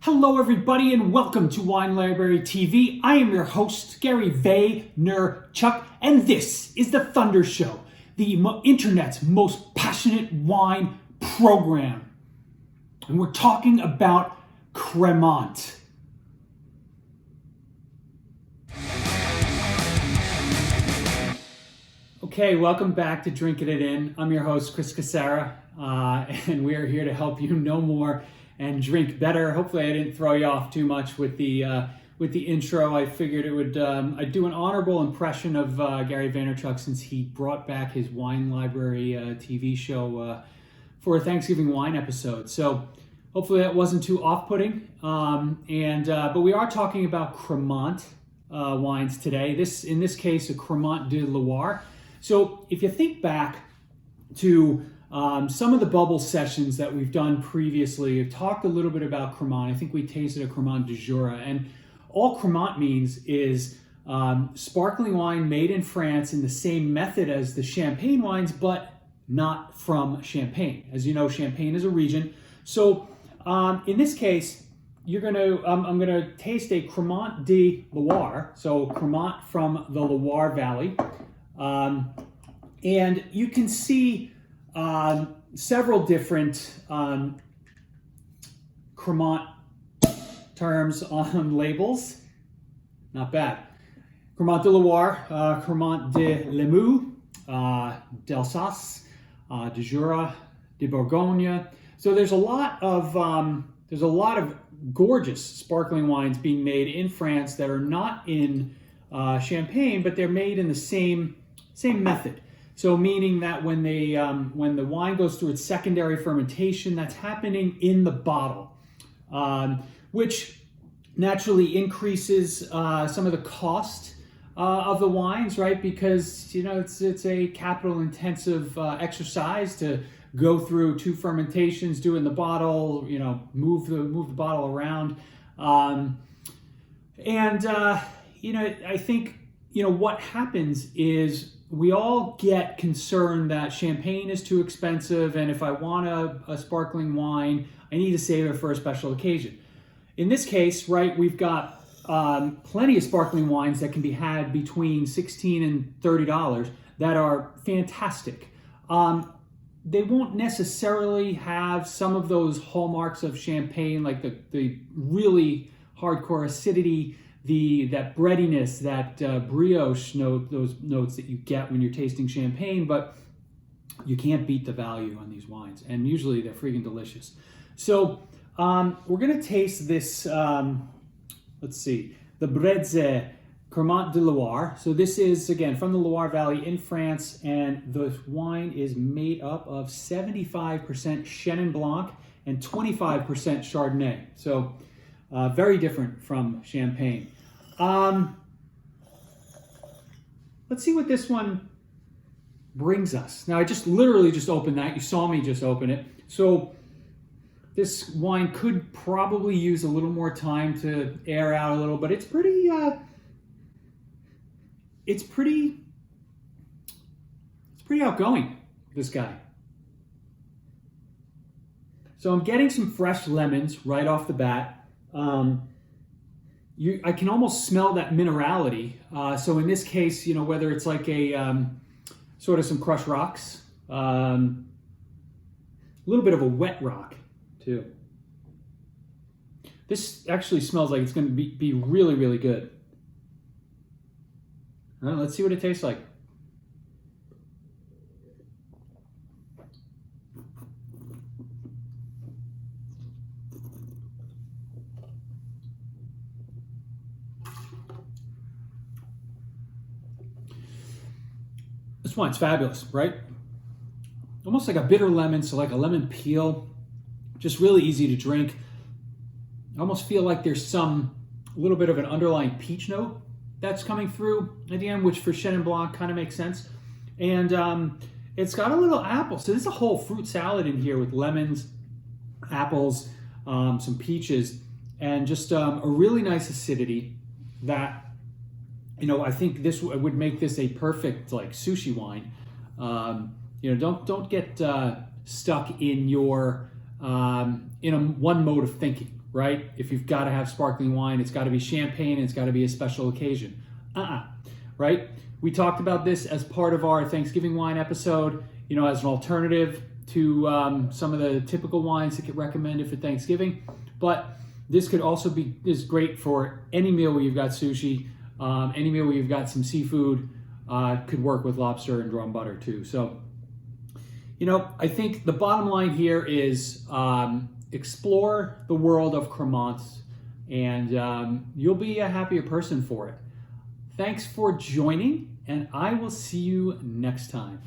Hello everybody and welcome to Wine Library TV. I am your host, Gary Vaynerchuk, and this is the Thunder Show, the internet's most passionate wine program. And we're talking about Cremant. Okay, welcome back to Drinking It In. I'm your host, Chris Casara, and we are here to help you know more and drink better. Hopefully I didn't throw you off too much with the intro. I figured it would I'd do an honorable impression of Gary Vaynerchuk since he brought back his Wine Library TV show for a Thanksgiving wine episode. So hopefully that wasn't too off-putting. But we are talking about Cremant wines today. In this case, a Cremant de Loire. So if you think back to some of the bubble sessions that we've done previously, I've talked a little bit about Cremant. I think we tasted a Cremant du Jura, and all Cremant means is sparkling wine made in France in the same method as the Champagne wines, but not from Champagne. As you know, Champagne is a region. So in this case, I'm gonna taste a Cremant de Loire, so Cremant from the Loire Valley, and you can see several different Cremant terms on labels. Not bad. Cremant de Loire, Cremant de Limoux, d'Alsace, de Jura, de Bourgogne. So there's a lot of gorgeous sparkling wines being made in France that are not in Champagne, but they're made in the same method. So meaning that when the wine goes through its secondary fermentation, that's happening in the bottle, which naturally increases some of the cost of the wines, right? Because it's a capital intensive exercise to go through 2 fermentations, do it in the bottle, move the bottle around, I think what happens is we all get concerned that Champagne is too expensive, and if I want a sparkling wine, I need to save it for a special occasion. In this case, right, we've got plenty of sparkling wines that can be had between $16 and $30 that are fantastic. They won't necessarily have some of those hallmarks of Champagne, like the really hardcore acidity, that breadiness, that brioche note, those notes that you get when you're tasting Champagne, but you can't beat the value on these wines, and usually they're freaking delicious. So we're gonna taste this, let's see, the Breze Cremant de Loire. So this is, again, from the Loire Valley in France, and the wine is made up of 75% Chenin Blanc and 25% Chardonnay. So very different from Champagne. Let's see what this one brings us. Now, I literally just opened that. You saw me just open it. So this wine could probably use a little more time to air out a little, but it's pretty outgoing, this guy. So I'm getting some fresh lemons right off the bat. I can almost smell that minerality. So in this case, whether it's like a sort of some crushed rocks, a little bit of a wet rock too. This actually smells like it's going to be really, really good. All right, let's see what it tastes like. This wine's fabulous, right? Almost like a bitter lemon, so like a lemon peel. Just really easy to drink. I almost feel like there's a little bit of an underlying peach note that's coming through at the end, which for Chenin Blanc kind of makes sense. And it's got a little apple. So there's a whole fruit salad in here with lemons, apples, some peaches, and just a really nice acidity that, I think this would make this a perfect like sushi wine. Don't get stuck in your one mode of thinking, right? If you've got to have sparkling wine, it's got to be champagne, and it's got to be a special occasion. Right? We talked about this as part of our Thanksgiving wine episode, as an alternative to some of the typical wines that get recommended for Thanksgiving. But this could also be great for any meal where you've got sushi, any meal where you've got some seafood. Could work with lobster and drum butter too. So, I think the bottom line here is explore the world of Cremants, and you'll be a happier person for it. Thanks for joining, and I will see you next time.